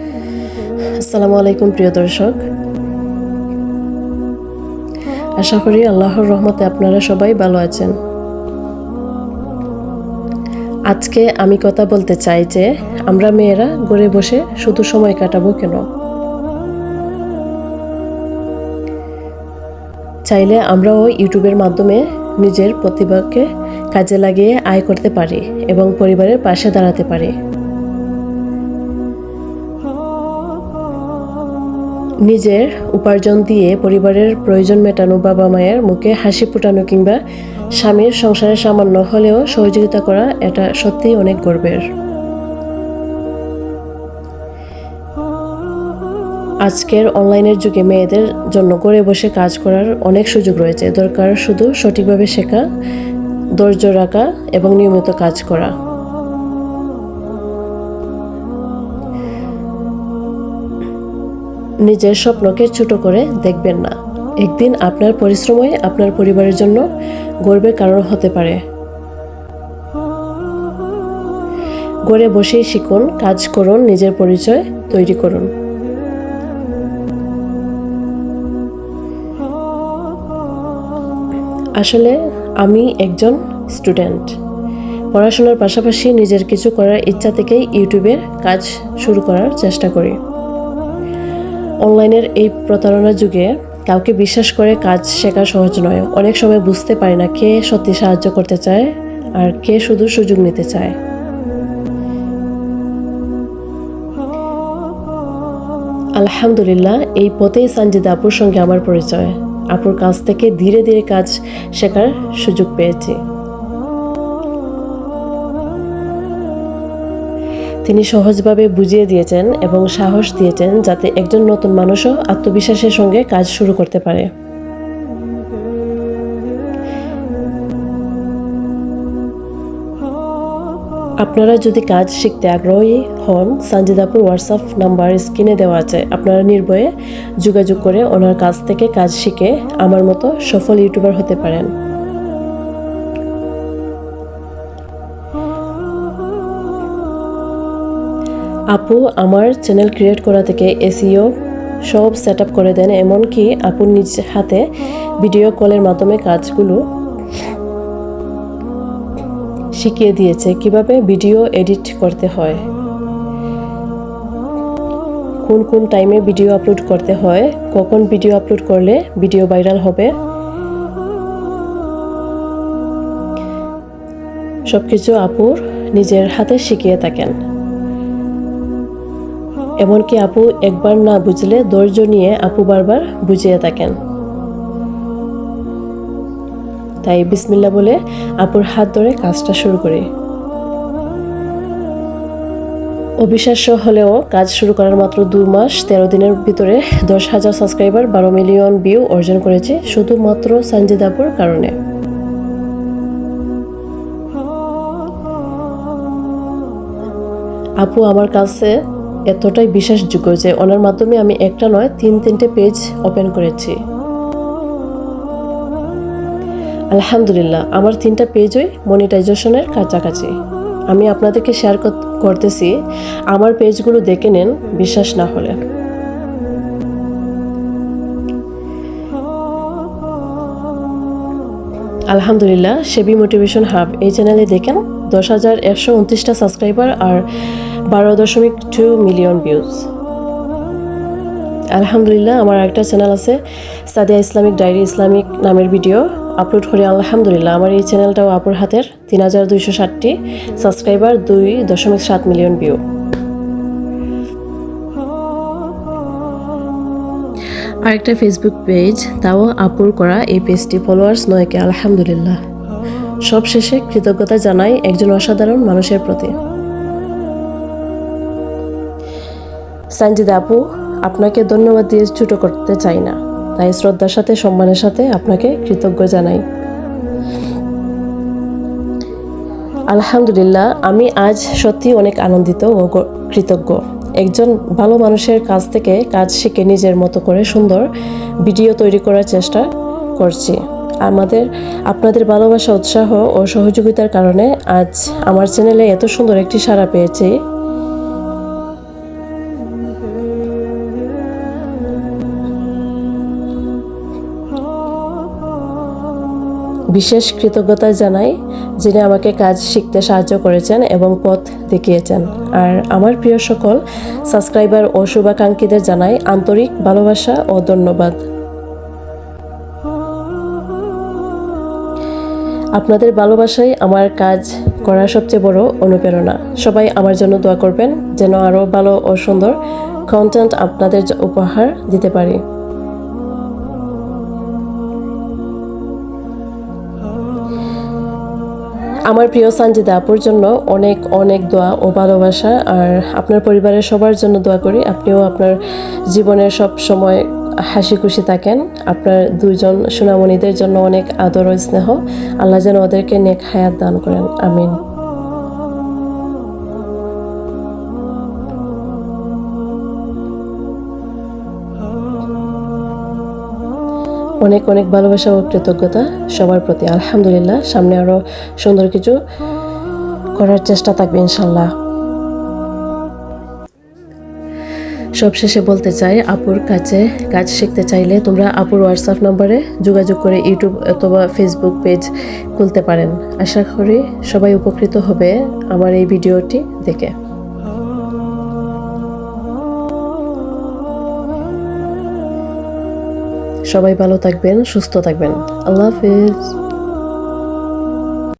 আসসালামু আলাইকুম প্রিয় দর্শক, আশা করি আল্লাহর রহমতে আপনারা সবাই ভালো আছেন। আজকে আমি কথা বলতে চাই যে আমরা মেয়েরা ঘরে বসে শুধু সময় কাটাবো কেন? চাইলে আমরাও ইউটিউবের মাধ্যমে নিজের প্রতিভাকে কাজে লাগিয়ে আয় করতে পারি এবং পরিবারের পাশে দাঁড়াতে পারি। নিজের উপার্জন দিয়ে পরিবারের প্রয়োজন মেটানো, বাবা মায়ের মুখে হাসি ফোটানো কিংবা স্বামীর সংসারে সামান্য হলেও সহযোগিতা করা, এটা সত্যিই অনেক গর্বের। আজকের অনলাইনের যুগে মেয়েদের জন্য ঘরে বসে কাজ করার অনেক সুযোগ রয়েছে। দরকার শুধু সঠিকভাবে শেখা, ধৈর্য রাখা এবং নিয়মিত কাজ করা। নিজের স্বপ্নকে ছোট করে দেখবেন না। একদিন আপনার পরিশ্রমই আপনার পরিবারের জন্য গর্বের কারণ হতে পারে। ঘরে বসেই শিখুন, কাজ করুন, নিজের পরিচয় তৈরি করুন। আসলে আমি একজন স্টুডেন্ট। পড়াশোনার পাশাপাশি নিজের কিছু করার ইচ্ছা থেকেই ইউটিউবের কাজ শুরু করার চেষ্টা করি। অনলাইনের এই প্রতারণার যুগে কাউকে বিশ্বাস করে কাজ শেখা সহজ নয়। অনেক সময় বুঝতে পারি না কে সত্যি সাহায্য করতে চায় আর কে শুধু সুযোগ নিতে চায়। আলহামদুলিল্লাহ, এই পথেই সানজিদা আপুর সঙ্গে আমার পরিচয়। আপুর কাছ থেকে ধীরে ধীরে কাজ শেখার সুযোগ পেয়েছি। তিনি সহজভাবে বুঝিয়ে দিয়েছেন এবং সাহস দিয়েছেন যাতে একজন নতুন মানুষও আত্মবিশ্বাসের সঙ্গে কাজ শুরু করতে পারে। আপনারা যদি কাজ শিখতে আগ্রহী হন, সানজিদা আপুর হোয়াটসঅ্যাপ নাম্বার স্ক্রিনে দেওয়া আছে। আপনারা নির্ভয়ে যোগাযোগ করে ওনার কাছ থেকে কাজ শিখে আমার মতো সফল ইউটিউবার হতে পারেন। আপু আমার চ্যানেল ক্রিয়েট করা থেকে এসইও সব সেট আপ করে দেন। এমনকি আপু নিজ হাতে ভিডিও কলের মাধ্যমে কাজগুলো শিখিয়ে দিয়েছে, কিভাবে ভিডিও এডিট করতে হয়, কোন কোন টাইমে ভিডিও আপলোড করতে হয়, কখন ভিডিও আপলোড করলে ভিডিও ভাইরাল হবে। সবকিছু আপুর নিজের হাতে শিখিয়ে থাকেন। এমনকি আপু একবার না বুঝলে ধৈর্য নিয়ে আপু বারবার বুঝিয়ে থাকেন। তাই বিসমিল্লাহ বলে আপুর হাত ধরে কাজটা শুরু করি। অবিশ্বাস্য হলেও কাজ শুরু করার মাত্র 2 মাস 13 দিনের ভিতরে 10,000 সাবস্ক্রাইবার, 12 মিলিয়ন ভিউ অর্জন করেছি শুধুমাত্র সানজিদা আপুর কারণে। আপু আমার কাছে এতটাই বিশ্বাসযোগ্য যে ওনার মাধ্যমে আমি একটা নয় 3-3টে পেজ ওপেন করেছি। আলহামদুলিল্লাহ, আমার 3টা পেজই মনিটাইজেশনের কাছাকাছি। আমি আপনাদেরকে শেয়ার করতেছি, আমার পেজগুলো দেখে নেন বিশ্বাস না হলে। আলহামদুলিল্লাহ, শেবি মোটিভেশন হাব এই চ্যানেলে দেখেন 10,129টা সাবস্ক্রাইবার আর 12.2 মিলিয়ন ভিউজ। আলহামদুলিল্লাহ, আমার একটা চ্যানেল আছে সাদিয়া ইসলামিক ডায়েরি ইসলামিক নামের ভিডিও আপলোড করি। আলহামদুলিল্লাহ, আমার এই চ্যানেলটাও আপুর হাতের 3,260টি সাবস্ক্রাইবার, 2.7 মিলিয়ন ভিউ। আরেকটা ফেসবুক পেজ, তাও আপুর করা। এই পেজটি ফলোয়ার্স 9K। আলহামদুলিল্লাহ, সব শেষে কৃতজ্ঞতা জানাই একজন অসাধারণ মানুষের প্রতি। সানজিদা আপু, আপনাকে ধন্যবাদ দিয়ে ছোট করতে চাই না, তাই শ্রদ্ধার সাথে সম্মানের সাথে আপনাকে কৃতজ্ঞ জানাই। আলহামদুলিল্লাহ, আমি আজ সত্যি অনেক আনন্দিত ও কৃতজ্ঞ। একজন ভালো মানুষের কাছ থেকে কাজ শিখে নিজের মতো করে সুন্দর ভিডিও তৈরি করার চেষ্টা করছি। আপনাদের ভালোবাসা, উৎসাহ ও সহযোগিতার কারণে আজ আমার চ্যানেলে এত সুন্দর একটি সাড়া পেয়েছি। বিশেষ কৃতজ্ঞতা জানাই যিনি আমাকে কাজ শিখতে সাহায্য করেছেন এবং পথ দেখিয়েছেন। আর আমার প্রিয় সকল সাবস্ক্রাইবার ও শুভাকাঙ্ক্ষীদের জানাই আন্তরিক ভালোবাসা ও ধন্যবাদ। আপনাদের ভালোবাসাই আমার কাজ করার সবচেয়ে বড় অনুপ্রেরণা। সবাই আমার জন্য দোয়া করবেন যেন আরও ভালো ও সুন্দর কন্টেন্ট আপনাদের উপহার দিতে পারি। আমার প্রিয় সানজিদা আপুর জন্য অনেক অনেক দোয়া ও ভালোবাসা, আর আপনার পরিবারের সবার জন্য দোয়া করি আপনিও আপনার জীবনের সব সময় হাসি খুশি থাকেন। আপনার দুইজন সোনামণিদের জন্য অনেক আদর ও স্নেহ, আল্লাহ যেন ওদেরকে নেক হায়াত দান করেন, আমিন। অনেক অনেক ভালোবাসা ও কৃতজ্ঞতা সবার প্রতি। আলহামদুলিল্লাহ, সামনে আরও সুন্দর কিছু করার চেষ্টা থাকবে ইনশাল্লাহ। সবশেষে বলতে চাই, আপুর কাছে কাজ শিখতে চাইলে তোমরা আপুর হোয়াটসঅ্যাপ নম্বরে যোগাযোগ করে ইউটিউব অথবা ফেসবুক পেজ খুলতে পারেন। আশা করি সবাই উপকৃত হবে আমার এই ভিডিওটি দেখে। সবাই ভালো থাকবেন, সুস্থ থাকবেন। আল্লাহ হাফেজ।